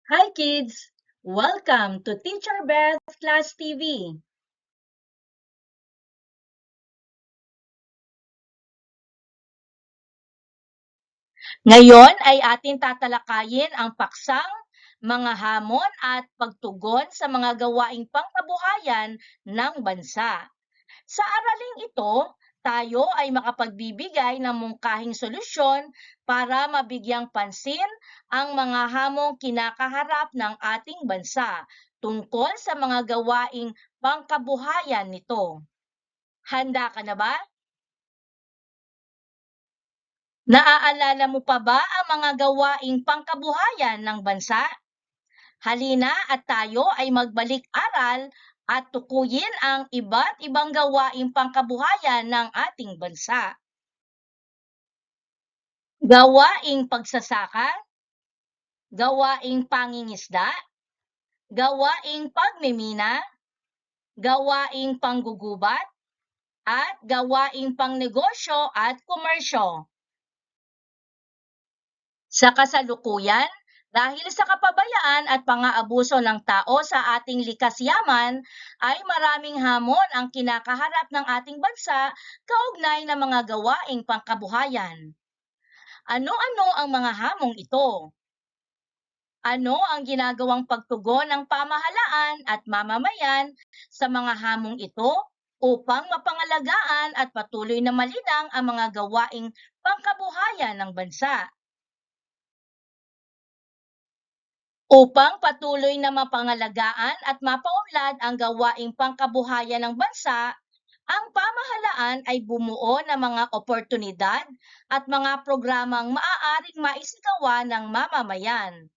Hi kids! Welcome to Teacher Beth Class TV. Ngayon ay ating tatalakayin ang paksang, mga hamon at pagtugon sa mga gawaing pangkabuhayan ng bansa. Sa araling ito, tayo ay makapagbibigay ng mungkahing solusyon para mabigyang pansin ang mga hamong kinakaharap ng ating bansa tungkol sa mga gawaing pangkabuhayan nito. Handa ka na ba? Naaalala mo pa ba ang mga gawaing pangkabuhayan ng bansa? Halina at tayo ay magbalik-aral at tukuyin ang iba't ibang gawaing pangkabuhayan ng ating bansa. Gawaing pagsasaka, gawaing pangingisda, gawaing pagmimina, gawaing panggugubat, at gawaing pangnegosyo at komersyo. Sa kasalukuyan, dahil sa kapabayaan at pang-aabuso ng tao sa ating likas yaman, ay maraming hamon ang kinakaharap ng ating bansa kaugnay ng mga gawaing pangkabuhayan. Ano-ano ang mga hamong ito? Ano ang ginagawang pagtugon ng pamahalaan at mamamayan sa mga hamong ito upang mapangalagaan at patuloy na malinang ang mga gawaing pangkabuhayan ng bansa? Upang patuloy na mapangalagaan at mapaunlad ang gawaing pangkabuhayan ng bansa, ang pamahalaan ay bumuo ng mga oportunidad at mga programang maaaring maisagawa ng mamamayan.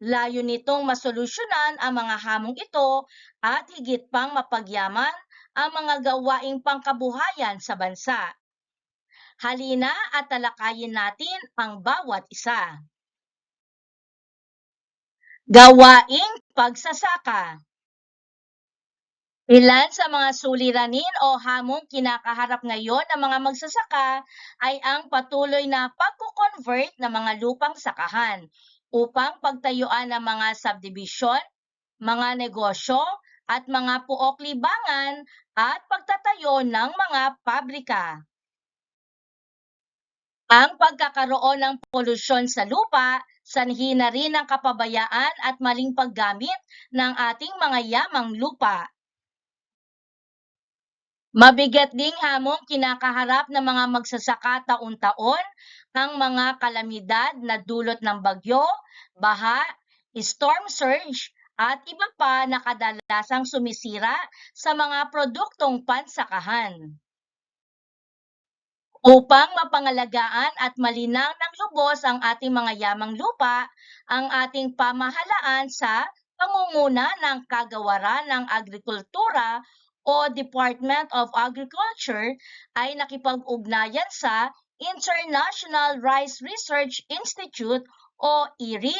Layo nitong masolusyonan ang mga hamong ito at higit pang mapagyaman ang mga gawaing pangkabuhayan sa bansa. Halina at talakayin natin ang bawat isa. Gawaing pagsasaka. Ilan sa mga suliranin o hamong kinakaharap ngayon ng mga magsasaka ay ang patuloy na pagko-convert ng mga lupang sakahan upang pagtayuan ng mga subdivision, mga negosyo at mga puok libangan at pagtatayo ng mga pabrika. Ang pagkakaroon ng polusyon sa lupa, sanhi na rin ng kapabayaan at maling paggamit ng ating mga yamang lupa. Mabigat ding hamong kinakaharap ng mga magsasaka taon-taon ang mga kalamidad na dulot ng bagyo, baha, storm surge, at iba pa na kadalasang sumisira sa mga produktong pansakahan. Upang mapangalagaan at malinang ng lubos ang ating mga yamang lupa, ang ating pamahalaan sa pangunguna ng Kagawaran ng Agrikultura o Department of Agriculture ay nakipag-ugnayan sa International Rice Research Institute o IRI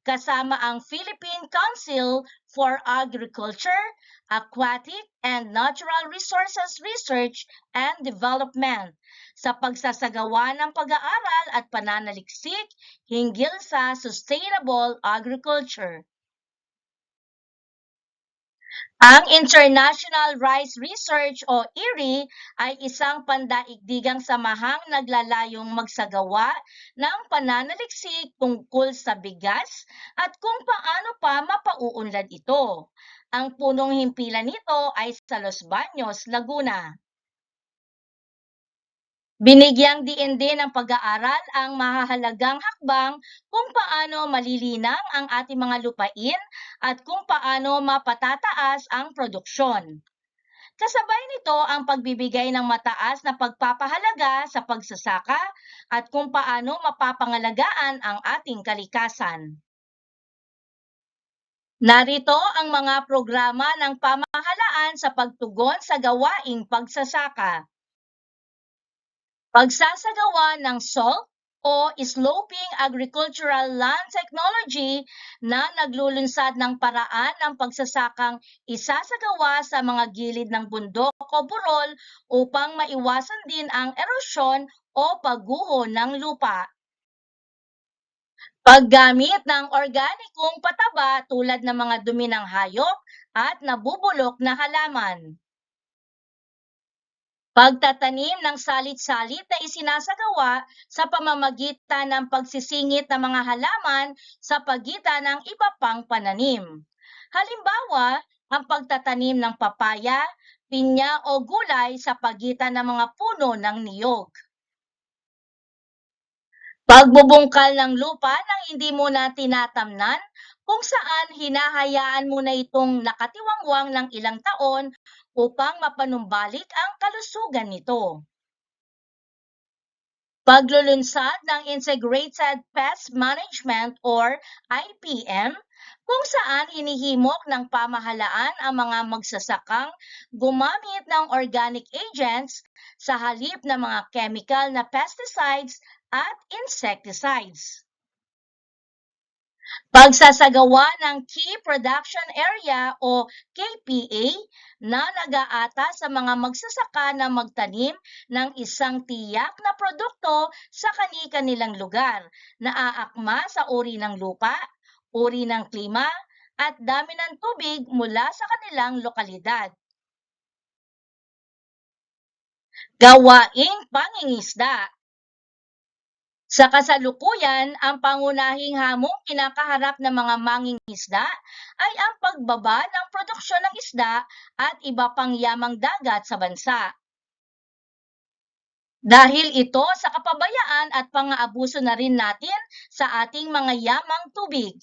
kasama ang Philippine Council for Agriculture, Aquatic and Natural Resources Research and Development sa pagsasagawa ng pag-aaral at pananaliksik hinggil sa sustainable agriculture. Ang International Rice Research o IRRI ay isang pandaigdigang samahang naglalayong magsagawa ng pananaliksik tungkol sa bigas at kung paano pa mapauunlad ito. Ang punong himpilan nito ay sa Los Baños, Laguna. Binigyang diin din ng pag-aaral ang mahahalagang hakbang kung paano malilinang ang ating mga lupain at kung paano mapatataas ang produksyon. Kasabay nito ang pagbibigay ng mataas na pagpapahalaga sa pagsasaka at kung paano mapapangalagaan ang ating kalikasan. Narito ang mga programa ng pamahalaan sa pagtugon sa gawaing pagsasaka. Pagsasagawa ng SALT o Sloping Agricultural Land Technology na naglulunsad ng paraan ng pagsasakang isasagawa sa mga gilid ng bundok o burol upang maiwasan din ang erosyon o pagguho ng lupa. Paggamit ng organikong pataba tulad ng mga dumi ng hayop at nabubulok na halaman. Pagtatanim ng salit-salit na isinasagawa sa pamamagitan ng pagsisingit ng mga halaman sa pagitan ng iba pang pananim. Halimbawa, ang pagtatanim ng papaya, pinya o gulay sa pagitan ng mga puno ng niyog. Pagbubungkal ng lupa nang hindi mo na tinatamnan, kung saan hinahayaan mo na itong nakatiwangwang ng ilang taon upang mapanumbalik ang kalusugan nito. Paglulunsad ng Integrated Pest Management or IPM, kung saan hinihimok ng pamahalaan ang mga magsasakang gumamit ng organic agents sa halip ng mga chemical na pesticides at insecticides. Pagsasagawa ng Key Production Area o KPA na nag-aata sa mga magsasaka na magtanim ng isang tiyak na produkto sa kani-kanilang lugar na aakma sa uri ng lupa, uri ng klima, at dami ng tubig mula sa kanilang lokalidad. Gawaing pangingisda. Sa kasalukuyan, ang pangunahing hamong kinakaharap ng mga mangingisda ay ang pagbaba ng produksyon ng isda at iba pang yamang dagat sa bansa. Dahil ito sa kapabayaan at pang-aabuso na rin natin sa ating mga yamang tubig.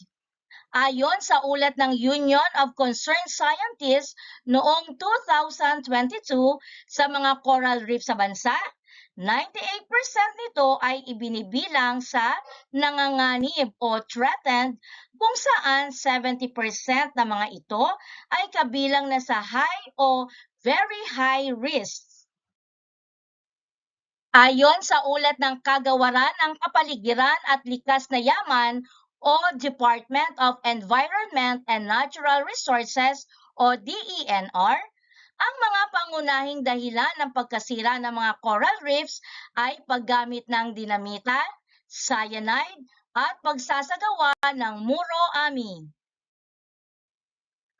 Ayon sa ulat ng Union of Concerned Scientists noong 2022 sa mga coral reef sa bansa, 98% nito ay ibinibilang sa nanganganib o threatened, kung saan 70% ng mga ito ay kabilang na sa high o very high risk. Ayon sa ulat ng Kagawaran ng Kapaligiran at Likas na Yaman o Department of Environment and Natural Resources o DENR, ang mga pangunahing dahilan ng pagkasira ng mga coral reefs ay paggamit ng dinamita, cyanide, at pagsasagawa ng muro-ami.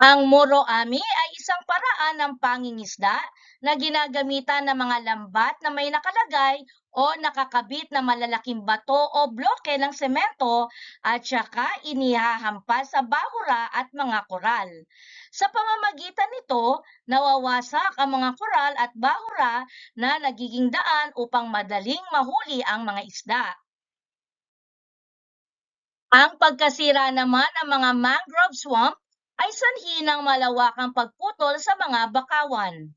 Ang muro-ami ay isang paraan ng pangingisda na ginagamitan ng mga lambat na may nakalagay o nakakabit na malalaking bato o bloke ng semento at saka inihahampas sa bahura at mga koral. Sa pamamagitan nito, nawawasak ang mga koral at bahura na nagiging daan upang madaling mahuli ang mga isda. Ang pagkasira naman ng mga mangrove swamp ay sanhi ng malawakang pagputol sa mga bakawan.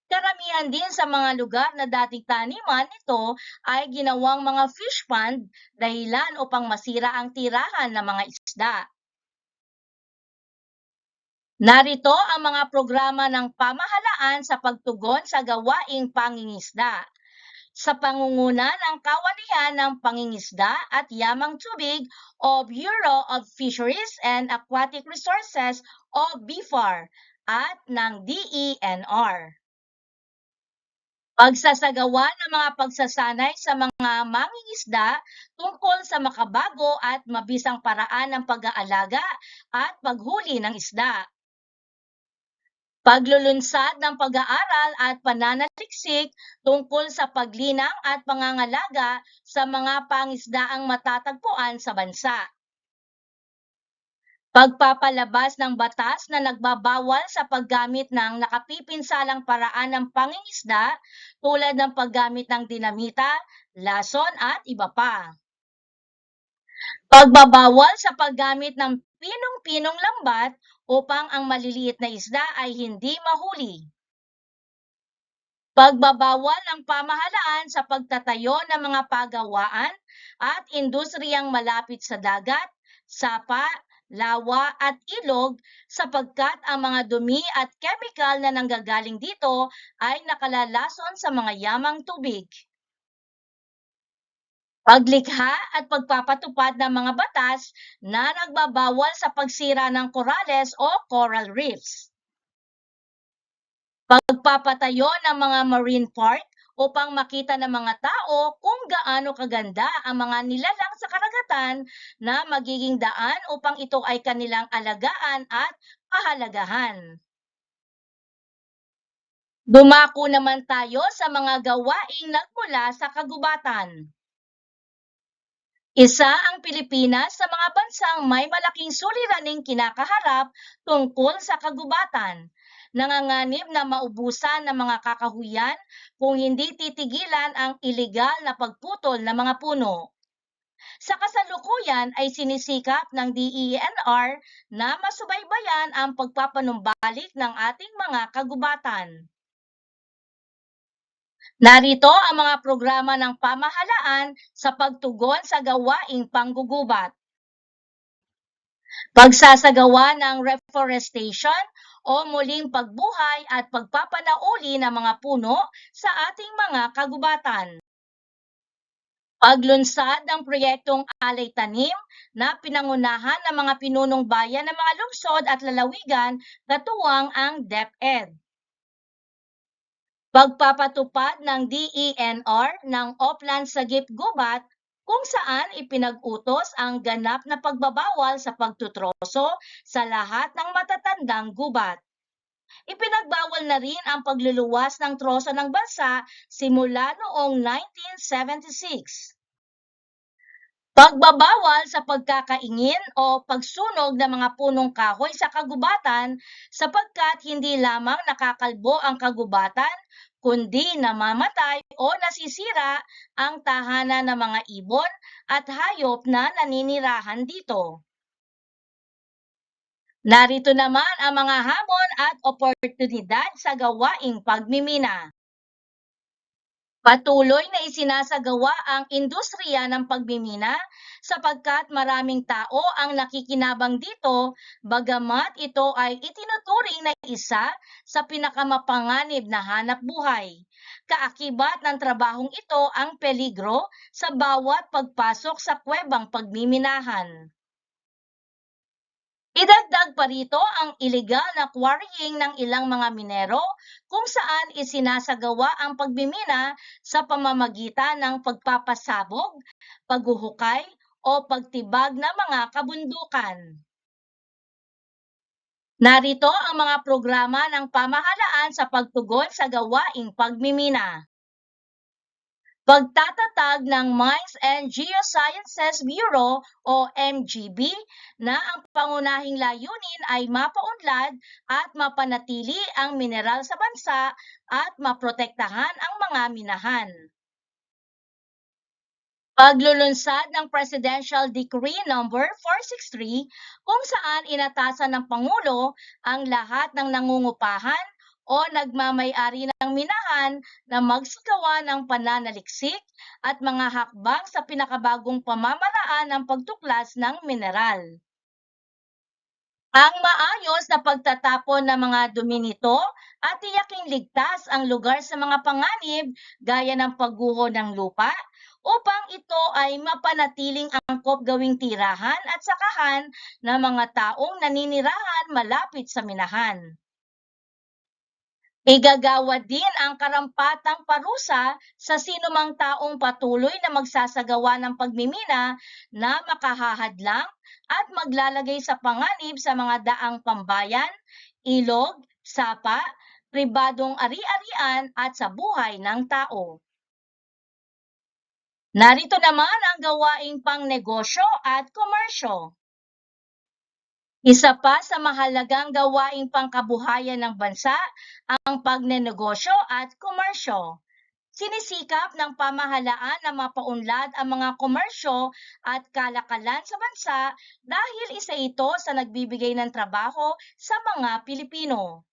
Karamihan din sa mga lugar na dating taniman nito ay ginawang mga fish pond dahilan upang masira ang tirahan ng mga isda. Narito ang mga programa ng pamahalaan sa pagtugon sa gawaing pangingisda. Sa pangunguna ng Kawanihan ng Pangingisda at Yamang Tubig o Bureau of Fisheries and Aquatic Resources o BFAR at ng DENR. Pagsasagawa ng mga pagsasanay sa mga mangingisda tungkol sa makabago at mabisang paraan ng pag-aalaga at paghuli ng isda. Paglulunsad ng pag-aaral at pananaliksik tungkol sa paglinang at pangangalaga sa mga pangisdaang matatagpuan sa bansa. Pagpapalabas ng batas na nagbabawal sa paggamit ng nakapipinsalang paraan ng pangingisda tulad ng paggamit ng dinamita, lason at iba pa. Pagbabawal sa paggamit ng pinong-pinong lambat upang ang maliliit na isda ay hindi mahuli. Pagbabawal ng pamahalaan sa pagtatayo ng mga pagawaan at industriyang malapit sa dagat, sapa, lawa at ilog sapagkat ang mga dumi at chemical na nanggagaling dito ay nakalalason sa mga yamang tubig. Paglikha at pagpapatupad ng mga batas na nagbabawal sa pagsira ng corales o coral reefs. Pagpapatayo ng mga marine park upang makita ng mga tao kung gaano kaganda ang mga nilalang sa karagatan na magiging daan upang ito ay kanilang alagaan at pahalagahan. Dumako naman tayo sa mga gawaing nagmula sa kagubatan. Isa ang Pilipinas sa mga bansang may malaking suliraning kinakaharap tungkol sa kagubatan. Nanganganib na maubusan ng mga kakahuyan kung hindi titigilan ang ilegal na pagputol ng mga puno. Sa kasalukuyan ay sinisikap ng DENR na masubaybayan ang pagpapanumbalik ng ating mga kagubatan. Narito ang mga programa ng pamahalaan sa pagtugon sa gawaing panggugubat. Pagsasagawa ng reforestation o muling pagbuhay at pagpapanauli ng mga puno sa ating mga kagubatan. Paglunsad ng proyektong Alay Tanim na pinangunahan ng mga pinunong bayan ng mga lungsod at lalawigan katuwang ang DepEd. Pagpapatupad ng DENR ng Oplan Sagip Gubat kung saan ipinag-utos ang ganap na pagbabawal sa pagtutroso sa lahat ng matatandang gubat. Ipinagbawal na rin ang pagluluwas ng troso ng bansa simula noong 1976. Pagbabawal sa pagkakaingin o pagsunog ng mga punong kahoy sa kagubatan sapagkat hindi lamang nakakalbo ang kagubatan, kundi namamatay o nasisira ang tahanan ng mga ibon at hayop na naninirahan dito. Narito naman ang mga hamon at oportunidad sa gawaing pagmimina. Patuloy na isinasagawa ang industriya ng pagmimina sapagkat maraming tao ang nakikinabang dito bagamat ito ay itinuturing na isa sa pinakamapanganib na hanap buhay. Kaakibat ng trabahong ito ang peligro sa bawat pagpasok sa kuwebang pagmiminahan. Idagdag pa rito ang iligal na quarrying ng ilang mga minero kung saan isinasagawa ang pagmimina sa pamamagitan ng pagpapasabog, paghuhukay o pagtibag ng mga kabundukan. Narito ang mga programa ng pamahalaan sa pagtugon sa gawaing pagmimina. Pagtatatag ng Mines and Geosciences Bureau o MGB na ang pangunahing layunin ay mapaunlad at mapanatili ang mineral sa bansa at maprotektahan ang mga minahan. Paglulunsad ng Presidential Decree No. 463 kung saan inatasan ng Pangulo ang lahat ng nangungupahan o nagmamay-ari ng minahan na magsagawa ng pananaliksik at mga hakbang sa pinakabagong pamamaraan ng pagtuklas ng mineral. Ang maayos na pagtatapon ng mga dumi nito at tiyaking ligtas ang lugar sa mga panganib gaya ng pagguho ng lupa upang ito ay mapanatiling angkop gawing tirahan at sakahan ng mga taong naninirahan malapit sa minahan. Igagawa din ang karampatang parusa sa sinumang taong patuloy na magsasagawa ng pagmimina na makahahadlang at maglalagay sa panganib sa mga daang pambayan, ilog, sapa, pribadong ari-arian at sa buhay ng tao. Narito naman ang gawaing pangnegosyo at komersyo. Isa pa sa mahalagang gawaing pangkabuhayan ng bansa ang pagnenegosyo at komersyo. Sinisikap ng pamahalaan na mapaunlad ang mga komersyo at kalakalan sa bansa dahil isa ito sa nagbibigay ng trabaho sa mga Pilipino.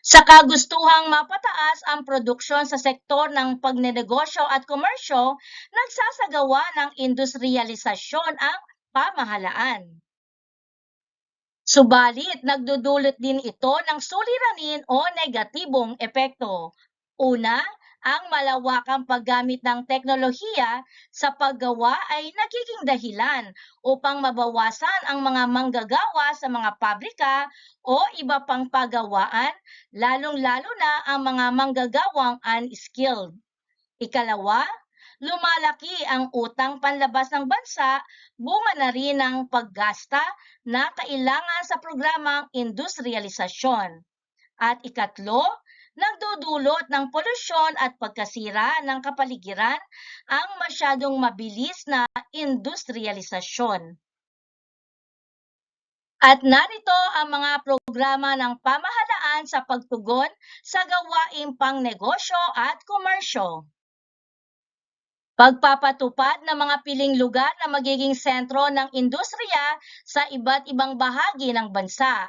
Sa kagustuhang mapataas ang produksyon sa sektor ng pagnenegosyo at komersyo, nagsasagawa ng industrialisasyon ang pamahalaan. Subalit, nagdudulot din ito ng suliranin o negatibong epekto. Una, Ang malawakang paggamit ng teknolohiya sa paggawa ay nagiging dahilan upang mabawasan ang mga manggagawa sa mga pabrika o iba pang pagawaan, lalong-lalo na ang mga manggagawang unskilled. Ikalawa, lumalaki ang utang panlabas ng bansa, bunga na rin ng paggasta na kailangan sa programang industrialisasyon. At ikatlo, nagdudulot ng polusyon at pagkasira ng kapaligiran ang masyadong mabilis na industrialisasyon. At narito ang mga programa ng pamahalaan sa pagtugon sa gawaing pangnegosyo at komersyo. Pagpapatupad ng mga piling lugar na magiging sentro ng industriya sa iba't ibang bahagi ng bansa.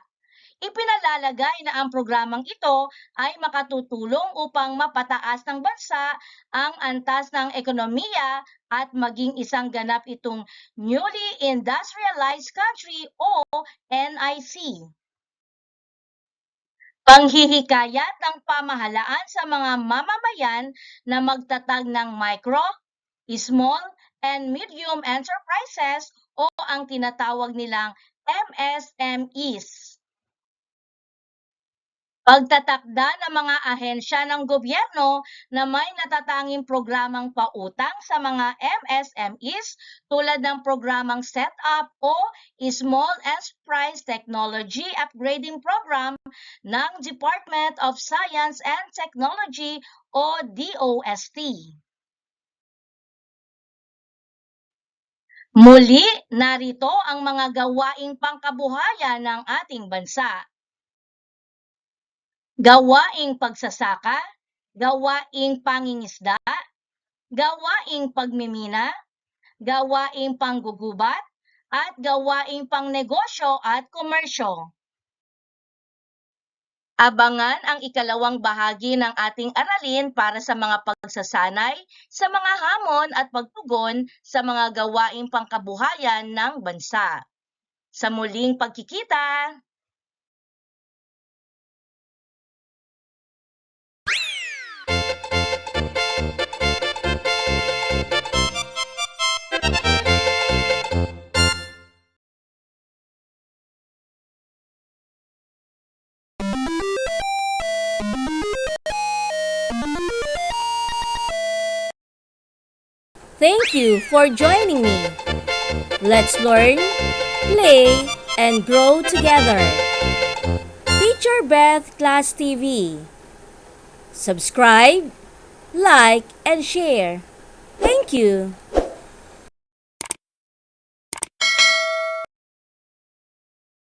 Ipinalalagay na ang programang ito ay makatutulong upang mapataas ng bansa ang antas ng ekonomiya at maging isang ganap itong Newly Industrialized Country o NIC. Panghihikayat ng pamahalaan sa mga mamamayan na magtatag ng micro, small, and medium enterprises o ang tinatawag nilang MSMEs. Pagtatakda ng mga ahensya ng gobyerno na may natatanging programang pautang sa mga MSMEs tulad ng programang Setup o Small Enterprise Technology Upgrading Program ng Department of Science and Technology o DOST. Muli, narito ang mga gawaing pangkabuhayan ng ating bansa. Gawaing pagsasaka, gawaing pangingisda, gawaing pagmimina, gawaing panggugubat, at gawaing pangnegosyo at komersyo. Abangan ang ikalawang bahagi ng ating aralin para sa mga pagsasanay sa mga hamon at pagtugon sa mga gawaing pangkabuhayan ng bansa. Sa muling pagkikita! Thank you for joining me. Let's learn, play, and grow together. Teacher Beth Class TV. Subscribe, like, and share. Thank you.